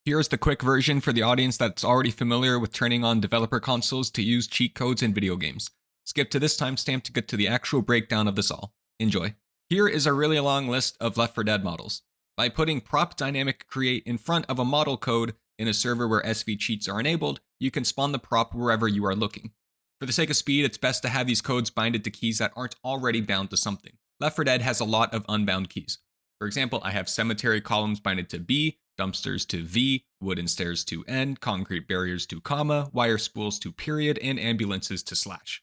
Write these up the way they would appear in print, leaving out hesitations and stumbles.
Here's the quick version for the audience that's already familiar with turning on developer consoles to use cheat codes in video games. Skip to this timestamp to get to the actual breakdown of this all. Enjoy. Here is a really long list of Left 4 Dead models. By putting prop dynamic create in front of a model code in a server where SV cheats are enabled, you can spawn the prop wherever you are looking. For the sake of speed, it's best to have these codes binded to keys that aren't already bound to something. Left 4 Dead has a lot of unbound keys. For example, I have cemetery columns binded to B, dumpsters to V, wooden stairs to N, concrete barriers to comma, wire spools to period, and ambulances to slash.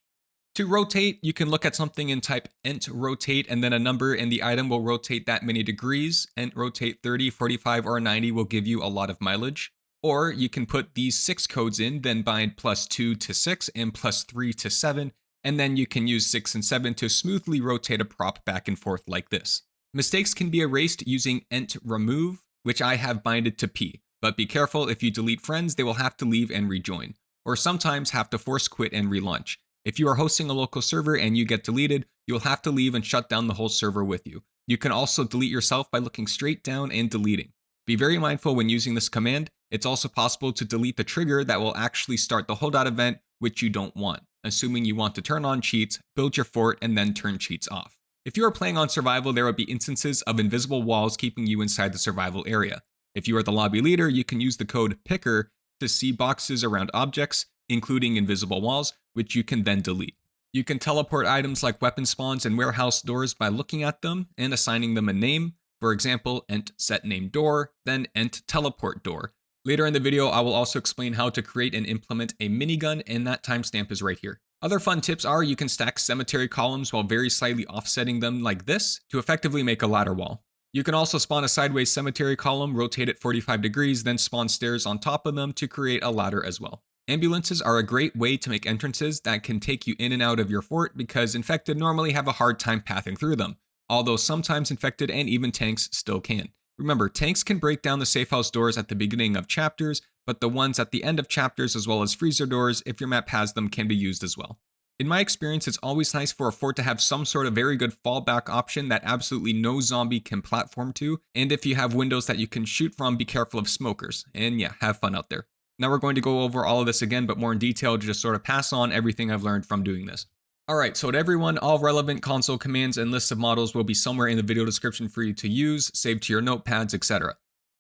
To rotate, you can look at something and type ent rotate and then a number, and the item will rotate that many degrees. Ent rotate 30, 45, or 90 will give you a lot of mileage. Or you can put these 6 codes in, then bind +2 to 6 and +3 to 7, and then you can use 6 and 7 to smoothly rotate a prop back and forth like this. Mistakes can be erased using ent remove, which I have binded to P, but be careful, if you delete friends, they will have to leave and rejoin, or sometimes have to force quit and relaunch. If you are hosting a local server and you get deleted, you'll have to leave and shut down the whole server with you. You can also delete yourself by looking straight down and deleting. Be very mindful when using this command. It's also possible to delete the trigger that will actually start the holdout event, which you don't want, assuming you want to turn on cheats, build your fort, and then turn cheats off. If you are playing on survival, there will be instances of invisible walls keeping you inside the survival area. If you are the lobby leader, you can use the code picker to see boxes around objects, including invisible walls, which you can then delete. You can teleport items like weapon spawns and warehouse doors by looking at them and assigning them a name. For example, ent set name door, then ent teleport door. Later in the video, I will also explain how to create and implement a minigun, and that timestamp is right here. Other fun tips are you can stack cemetery columns while very slightly offsetting them like this to effectively make a ladder wall. You can also spawn a sideways cemetery column, rotate it 45 degrees, then spawn stairs on top of them to create a ladder as well. Ambulances are a great way to make entrances that can take you in and out of your fort because infected normally have a hard time pathing through them, although sometimes infected and even tanks still can. Remember, tanks can break down the safe house doors at the beginning of chapters, but the ones at the end of chapters as well as freezer doors, if your map has them, can be used as well. In my experience, it's always nice for a fort to have some sort of very good fallback option that absolutely no zombie can platform to, and if you have windows that you can shoot from, be careful of smokers, and yeah, have fun out there. Now we're going to go over all of this again, but more in detail to just sort of pass on everything I've learned from doing this. Alright, so to everyone, all relevant console commands and lists of models will be somewhere in the video description for you to use, save to your notepads, etc.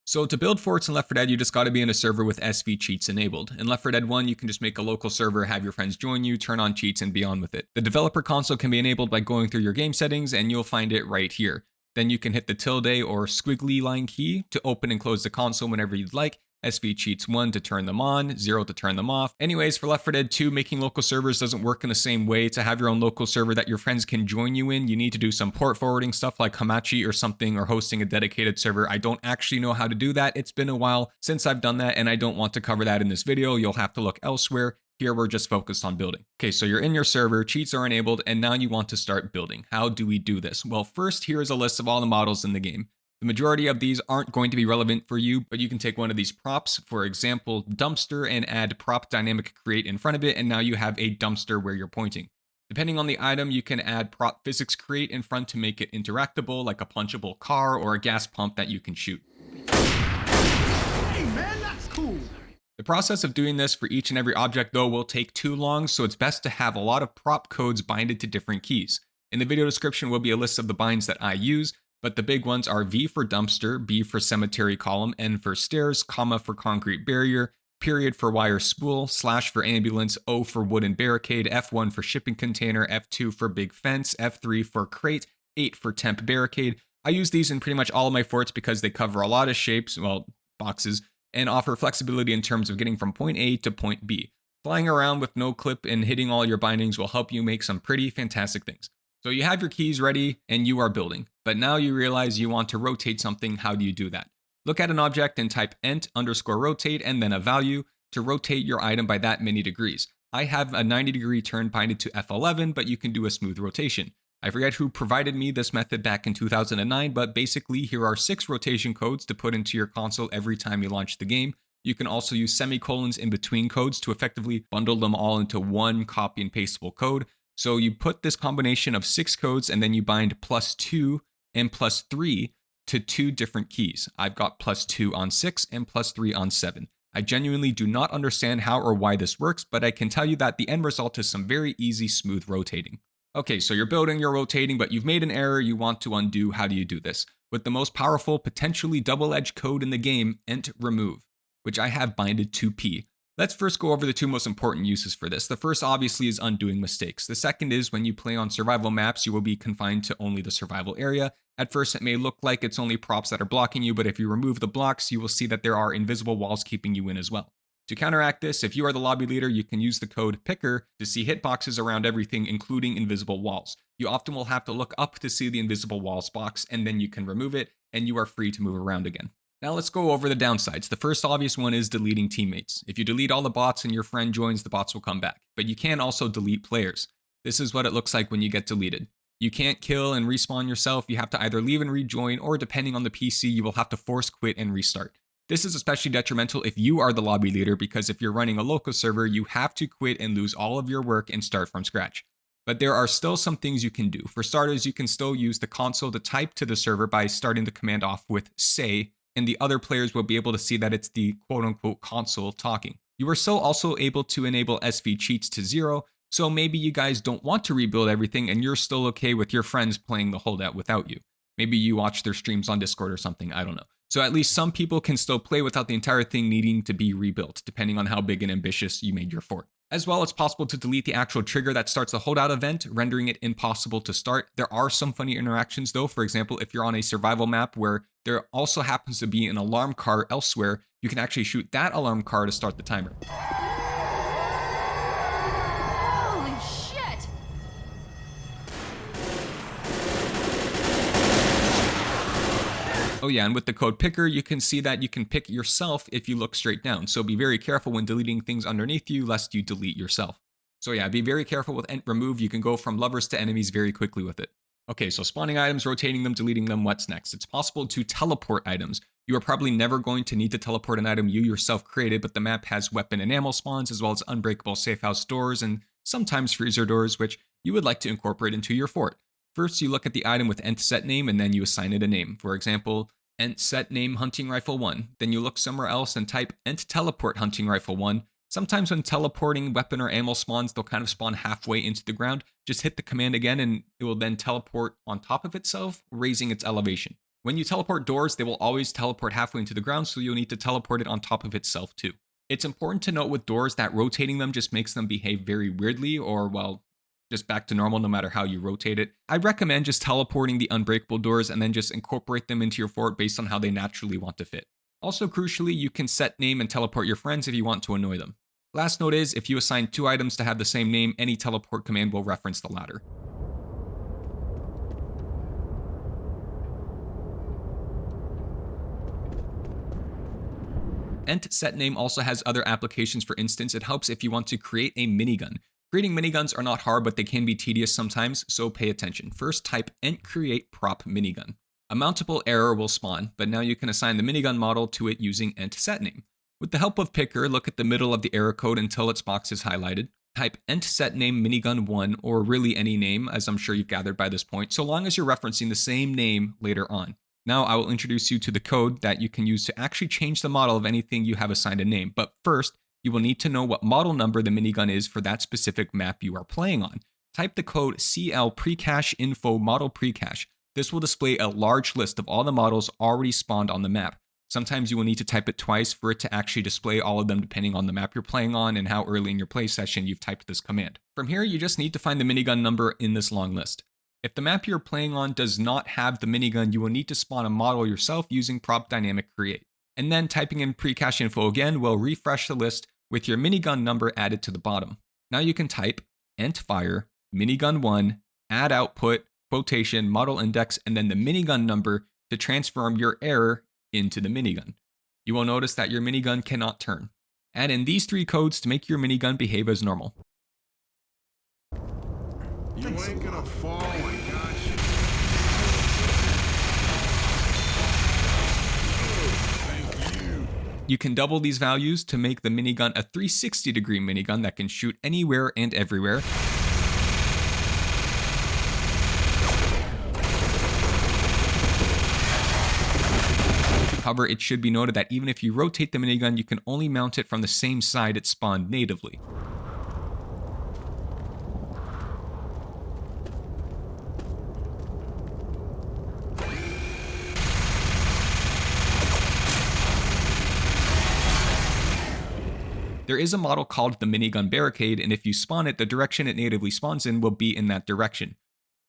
So to build forts in Left 4 Dead, you just gotta be in a server with SV cheats enabled. In Left 4 Dead 1, you can just make a local server, have your friends join you, turn on cheats, and be on with it. The developer console can be enabled by going through your game settings, and you'll find it right here. Then you can hit the tilde or squiggly line key to open and close the console whenever you'd like. SV cheats 1 to turn them on, 0 to turn them off. Anyways, for Left 4 Dead 2, making local servers doesn't work in the same way. To have your own local server that your friends can join you in, you need to do some port forwarding stuff like Hamachi or something, or hosting a dedicated server. I don't actually know how to do that. It's been a while since I've done that, and I don't want to cover that in this video. You'll have to look elsewhere. Here we're just focused on building. Okay, so you're in your server, cheats are enabled, and now you want to start building. How do we do this? Well, first, here is a list of all the models in the game. The majority of these aren't going to be relevant for you, but you can take one of these props, for example, dumpster, and add prop dynamic create in front of it, and now you have a dumpster where you're pointing. Depending on the item, you can add prop physics create in front to make it interactable, like a punchable car or a gas pump that you can shoot. Hey man, that's cool. The process of doing this for each and every object, though, will take too long, so it's best to have a lot of prop codes binded to different keys. In the video description will be a list of the binds that I use, but the big ones are V for dumpster, B for cemetery column, N for stairs, comma for concrete barrier, period for wire spool, slash for ambulance, O for wooden barricade, F1 for shipping container, F2 for big fence, F3 for crate, 8 for temp barricade. I use these in pretty much all of my forts because they cover a lot of shapes, well, boxes, and offer flexibility in terms of getting from point A to point B. Flying around with no clip and hitting all your bindings will help you make some pretty fantastic things. So you have your keys ready and you are building, but now you realize you want to rotate something. How do you do that? Look at an object and type ent_rotate and then a value to rotate your item by that many degrees. I have a 90-degree turn binded to F11, but you can do a smooth rotation. I forget who provided me this method back in 2009, but basically here are 6 rotation codes to put into your console every time you launch the game. You can also use semicolons in between codes to effectively bundle them all into one copy and pastable code. So you put this combination of 6 codes and then you bind +2 and +3 to 2 different keys. I've got +2 on 6 and +3 on 7. I genuinely do not understand how or why this works, but I can tell you that the end result is some very easy, smooth rotating. Okay, so you're building, you're rotating, but you've made an error you want to undo. How do you do this? With the most powerful, potentially double-edged code in the game, ent remove, which I have binded to P. Let's first go over the 2 most important uses for this. The first obviously is undoing mistakes. The second is when you play on survival maps, you will be confined to only the survival area. At first, it may look like it's only props that are blocking you, but if you remove the blocks, you will see that there are invisible walls keeping you in as well. To counteract this, if you are the lobby leader, you can use the code picker to see hitboxes around everything, including invisible walls. You often will have to look up to see the invisible walls box, and then you can remove it, and you are free to move around again. Now let's go over the downsides. The first obvious one is deleting teammates. If you delete all the bots and your friend joins, the bots will come back. But you can also delete players. This is what it looks like when you get deleted. You can't kill and respawn yourself. You have to either leave and rejoin, or depending on the PC, you will have to force quit and restart. This is especially detrimental if you are the lobby leader, because if you're running a local server, you have to quit and lose all of your work and start from scratch. But there are still some things you can do. For starters, you can still use the console to type to the server by starting the command off with say, and the other players will be able to see that it's the quote-unquote console talking. You are still also able to enable SV cheats to 0, so maybe you guys don't want to rebuild everything and you're still okay with your friends playing the holdout without you. Maybe you watch their streams on Discord or something, I don't know. So at least some people can still play without the entire thing needing to be rebuilt, depending on how big and ambitious you made your fort. As well, it's possible to delete the actual trigger that starts the holdout event, rendering it impossible to start. There are some funny interactions though. For example, if you're on a survival map where there also happens to be an alarm car elsewhere, you can actually shoot that alarm car to start the timer. Holy shit! Oh yeah, and with the code picker, you can see that you can pick yourself if you look straight down. So be very careful when deleting things underneath you, lest you delete yourself. So yeah, be very careful with ent remove. You can go from lovers to enemies very quickly with it. Okay, so spawning items, rotating them, deleting them, what's next? It's possible to teleport items. You are probably never going to need to teleport an item you yourself created, but the map has weapon and ammo spawns, as well as unbreakable safe house doors, and sometimes freezer doors, which you would like to incorporate into your fort. First, you look at the item with ent set name, and then you assign it a name. For example, ent set name hunting rifle 1. Then you look somewhere else and type ent teleport hunting rifle 1. Sometimes when teleporting weapon or ammo spawns, they'll kind of spawn halfway into the ground. Just hit the command again and it will then teleport on top of itself, raising its elevation. When you teleport doors, they will always teleport halfway into the ground, so you'll need to teleport it on top of itself too. It's important to note with doors that rotating them just makes them behave very weirdly, or well, just back to normal no matter how you rotate it. I'd recommend just teleporting the unbreakable doors and then just incorporate them into your fort based on how they naturally want to fit. Also crucially, you can set name and teleport your friends if you want to annoy them. Last note is, if you assign 2 items to have the same name, any teleport command will reference the latter. Ent set name also has other applications. For instance, it helps if you want to create a minigun. Creating miniguns are not hard, but they can be tedious sometimes, so pay attention. First, type ent create prop minigun. A mountable error will spawn, but now you can assign the minigun model to it using ent set name. With the help of picker, look at the middle of the error code until its box is highlighted. Type ent set name minigun 1, or really any name, as I'm sure you've gathered by this point, so long as you're referencing the same name later on. Now I will introduce you to the code that you can use to actually change the model of anything you have assigned a name, but first, you will need to know what model number the minigun is for that specific map you are playing on. Type the code CL precache info model precache. This will display a large list of all the models already spawned on the map. Sometimes you will need to type it twice for it to actually display all of them depending on the map you're playing on and how early in your play session you've typed this command. From here, you just need to find the minigun number in this long list. If the map you're playing on does not have the minigun, you will need to spawn a model yourself using prop dynamic create. And then typing in precache info again will refresh the list with your minigun number added to the bottom. Now you can type ent fire minigun 1 add output quotation model index and then the minigun number to transform your error into the minigun. You will notice that your minigun cannot turn. Add in these 3 codes to make your minigun behave as normal. You ain't gonna fall, my gosh. Thank you. You can double these values to make the minigun a 360-degree minigun that can shoot anywhere and everywhere. However, it should be noted that even if you rotate the minigun, you can only mount it from the same side it spawned natively. There is a model called the Minigun Barricade, and if you spawn it, the direction it natively spawns in will be in that direction.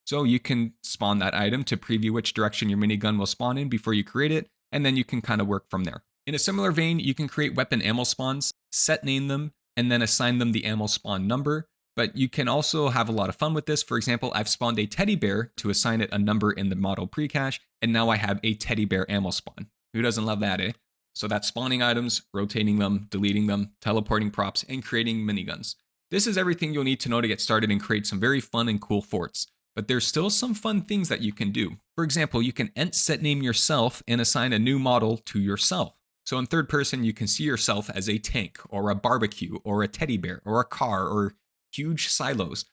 So you can spawn that item to preview which direction your minigun will spawn in before you create it, and then you can kind of work from there. In a similar vein, you can create weapon ammo spawns, set name them, and then assign them the ammo spawn number. But you can also have a lot of fun with this. For example, I've spawned a teddy bear to assign it a number in the model pre-cache, and now I have a teddy bear ammo spawn. Who doesn't love that, eh? So that's spawning items, rotating them, deleting them, teleporting props, and creating miniguns. This is everything you'll need to know to get started and create some very fun and cool forts. But there's still some fun things that you can do. For example, you can ent set name yourself and assign a new model to yourself. So in third person, you can see yourself as a tank, or a barbecue, or a teddy bear, or a car, or huge silos.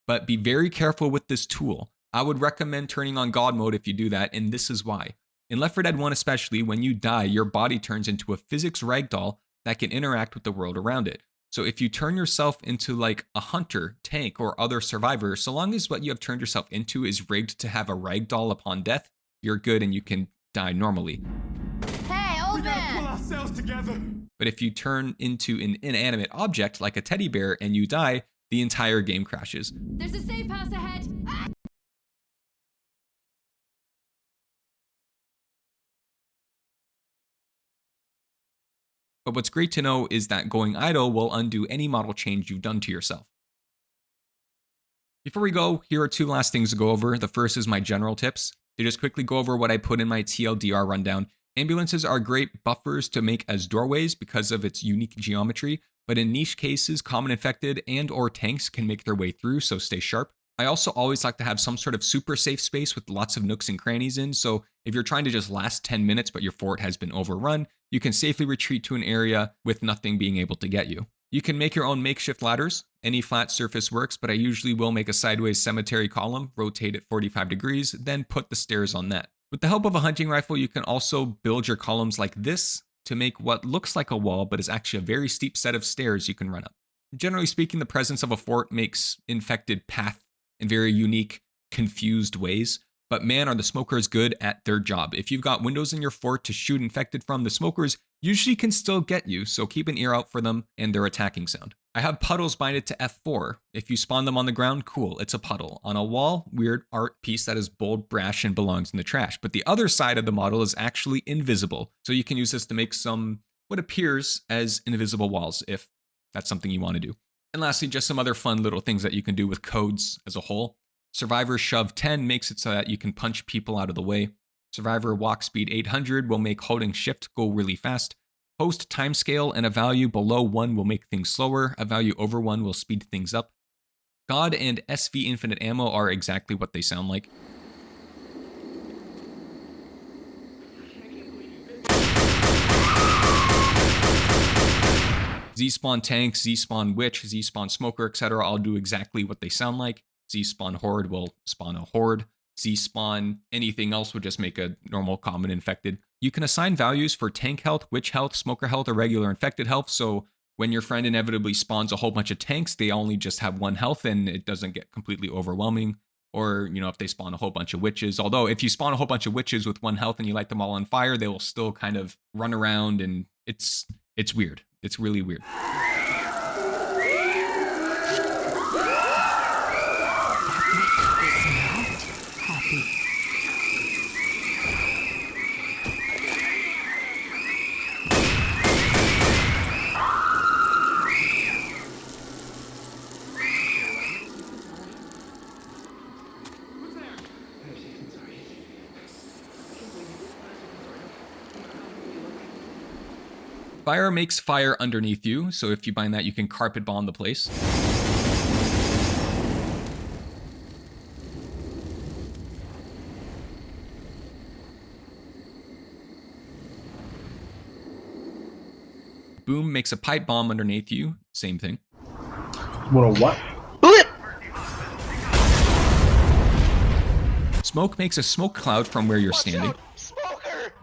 But be very careful with this tool. I would recommend turning on God mode if you do that, and this is why. In Left 4 Dead 1 especially, when you die, your body turns into a physics ragdoll that can interact with the world around it. So if you turn yourself into like a hunter, tank, or other survivor, so long as what you have turned yourself into is rigged to have a ragdoll upon death, you're good and you can die normally. Hey, old We gotta man! pull ourselves together. But if you turn into an inanimate object like a teddy bear and you die, the entire game crashes. There's a safe house ahead! Ah! But what's great to know is that going idle will undo any model change you've done to yourself. Before we go, here are two last things to go over. The first is my general tips. To just quickly go over what I put in my TLDR rundown. Ambulances are great buffers to make as doorways because of its unique geometry, but in niche cases, common infected and or tanks can make their way through, so stay sharp. I also always like to have some sort of super safe space with lots of nooks and crannies in, so if you're trying to just last 10 minutes but your fort has been overrun, you can safely retreat to an area with nothing being able to get you. You can make your own makeshift ladders. Any flat surface works, but I usually will make a sideways cemetery column, rotate it 45 degrees, then put the stairs on that. With the help of a hunting rifle, you can also build your columns like this to make what looks like a wall, but is actually a very steep set of stairs you can run up. Generally speaking, the presence of a fort makes infected path in very unique, confused ways. But man, are the smokers good at their job. If you've got windows in your fort to shoot infected from, the smokers usually can still get you, so keep an ear out for them and their attacking sound. I have puddles binded to F4. If you spawn them on the ground, cool, it's a puddle. On a wall, weird art piece that is bold, brash, and belongs in the trash. But the other side of the model is actually invisible, so you can use this to make some what appears as invisible walls if that's something you want to do. And lastly, just some other fun little things that you can do with codes as a whole. Survivor Shove 10 makes it so that you can punch people out of the way. Survivor Walk Speed 800 will make holding shift go really fast. Host timescale and a value below 1 will make things slower. A value over 1 will speed things up. God and SV Infinite Ammo are exactly what they sound like. Z-Spawn Tank, Z-Spawn Witch, Z-Spawn Smoker, etc. all do exactly what they sound like. Z-Spawn Horde will spawn a Horde. Z-Spawn anything else would just make a normal common infected. You can assign values for tank health, witch health, smoker health, or regular infected health, so when your friend inevitably spawns a whole bunch of tanks, they only just have 1 health and it doesn't get completely overwhelming. Or, if they spawn a whole bunch of witches. Although, if you spawn a whole bunch of witches with 1 health and you light them all on fire, they will still kind of run around and it's weird. It's really weird. Fire makes fire underneath you, so if you bind that, you can carpet bomb the place. Boom makes a pipe bomb underneath you, same thing. What a what? Smoke makes a smoke cloud from where you're standing. Smoker!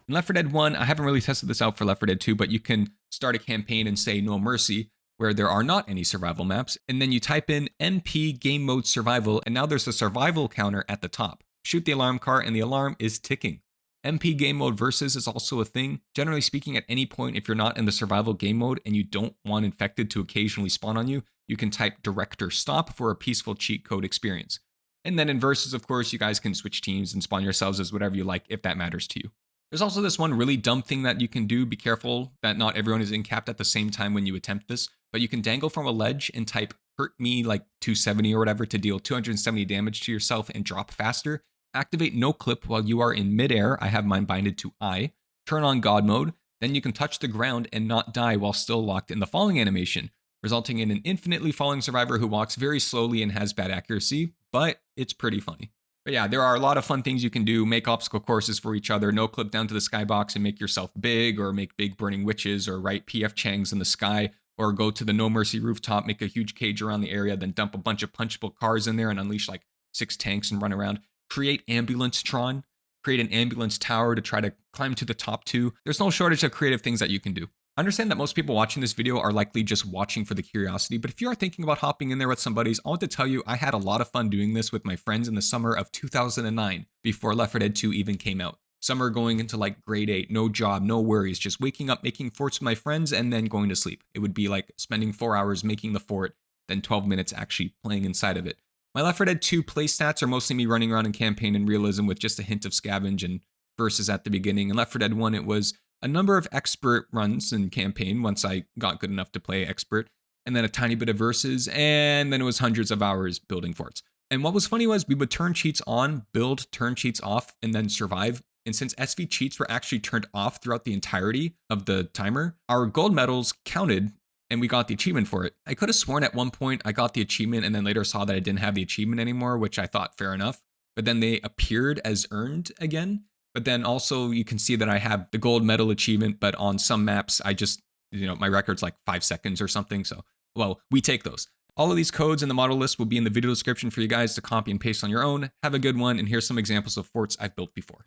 In Left 4 Dead 1, I haven't really tested this out for Left 4 Dead 2, but you can start a campaign and say No Mercy, where there are not any survival maps, and then you type in MP Game Mode Survival, and now there's a survival counter at the top. Shoot the alarm car, and the alarm is ticking. MP Game Mode Versus is also a thing. Generally speaking, at any point, if you're not in the survival game mode and you don't want infected to occasionally spawn on you, you can type Director Stop for a peaceful cheat code experience. And then in Versus, of course, you guys can switch teams and spawn yourselves as whatever you like if that matters to you. There's also this one really dumb thing that you can do. Be careful that not everyone is in-capped at the same time when you attempt this, but you can dangle from a ledge and type hurt me like 270 or whatever to deal 270 damage to yourself and drop faster. Activate no clip while you are in midair. I have mine binded to I. Turn on God mode. Then you can touch the ground and not die while still locked in the falling animation, resulting in an infinitely falling survivor who walks very slowly and has bad accuracy, but it's pretty funny. But yeah, there are a lot of fun things you can do. Make obstacle courses for each other, no clip down to the skybox and make yourself big, or make big burning witches, or write PF Changs in the sky, or go to the No Mercy rooftop, make a huge cage around the area, then dump a bunch of punchable cars in there and unleash like 6 tanks and run around. Create ambulance Tron, create an ambulance tower to try to climb to the top 2. There's no shortage of creative things that you can do. I understand that most people watching this video are likely just watching for the curiosity, but if you are thinking about hopping in there with some buddies, I want to tell you I had a lot of fun doing this with my friends in the summer of 2009, before Left 4 Dead 2 even came out. Summer going into like grade 8, no job, no worries, just waking up, making forts with my friends, and then going to sleep. It would be like spending 4 hours making the fort, then 12 minutes actually playing inside of it. My Left 4 Dead 2 play stats are mostly me running around in campaign and realism with just a hint of scavenge and versus at the beginning. In Left 4 Dead 1, it was a number of expert runs in campaign once I got good enough to play expert, and then a tiny bit of versus, and then it was hundreds of hours building forts. And what was funny was we would turn cheats on, build, turn cheats off, and then survive. And since SV cheats were actually turned off throughout the entirety of the timer, our gold medals counted and we got the achievement for it. I could have sworn at one point I got the achievement and then later saw that I didn't have the achievement anymore, which I thought fair enough. But then they appeared as earned again. But then also you can see that I have the gold medal achievement, but on some maps, I just, my record's like 5 seconds or something. So, well, we take those. All of these codes in the model list will be in the video description for you guys to copy and paste on your own. Have a good one, and here's some examples of forts I've built before.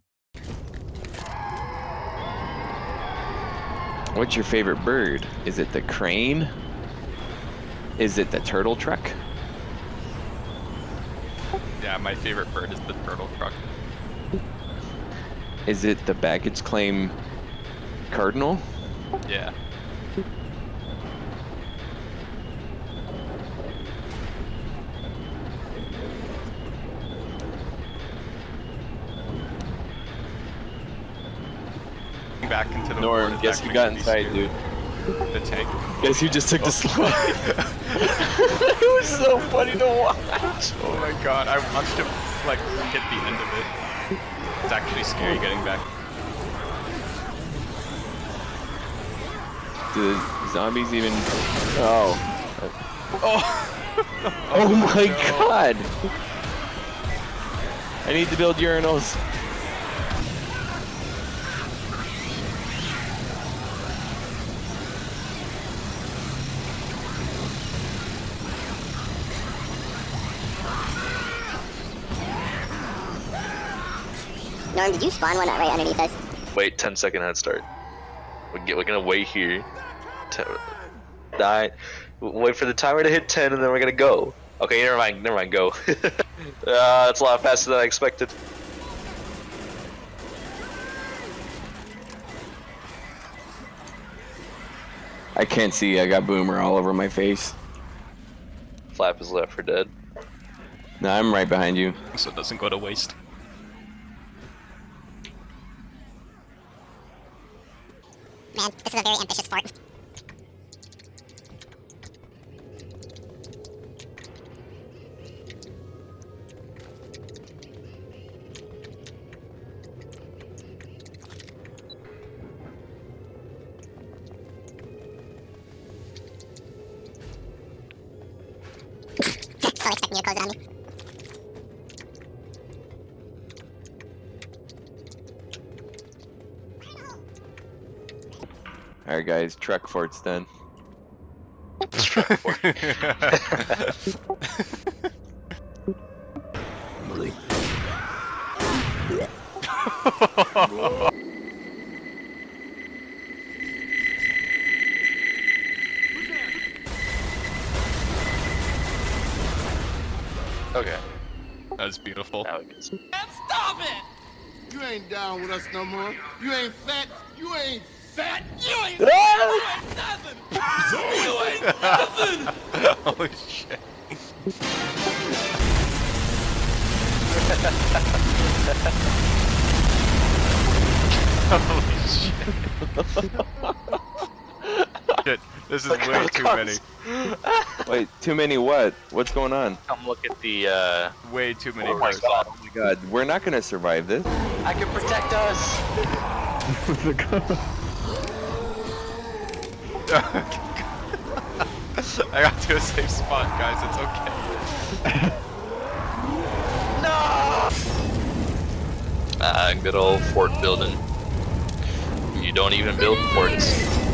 What's your favorite bird? Is it the crane? Is it the turtle truck? Yeah, my favorite bird is the turtle truck. Is it the baggage claim cardinal? Yeah. Back into the Norm, fort, guess who got inside, dude? The tank. Guess who just took the slide? It was so funny to watch. Oh my god, I watched him like hit the end of it. It's actually scary getting back. Do the zombies even... Oh. Oh! Oh my god! I need to build urinals. Norm, did you spawn one right underneath us? Wait, 10-second head start. We're gonna wait here. Die. Wait for the timer to hit 10 and then we're gonna go. Okay, never mind, go. That's a lot faster than I expected. I can't see, I got boomer all over my face. Flap is Left 4 Dead. No, I'm right behind you. So it doesn't go to waste. Man, this is a very ambitious fort. Still expecting you to close it on me. Alright guys, truck forts then. Okay. That was beautiful. Now it gets. Stop it! You ain't down with us no more. You ain't fat. You ain't fat. You ain't nothing! Holy shit. Holy shit. Shit, this is way too many. Wait, too many what? What's going on? Come look at the. Way too many Oh my cars. god. Oh my god, we're not gonna survive this. I can protect us. I got to a safe spot, guys. It's okay. Good old fort building. You don't even build forts.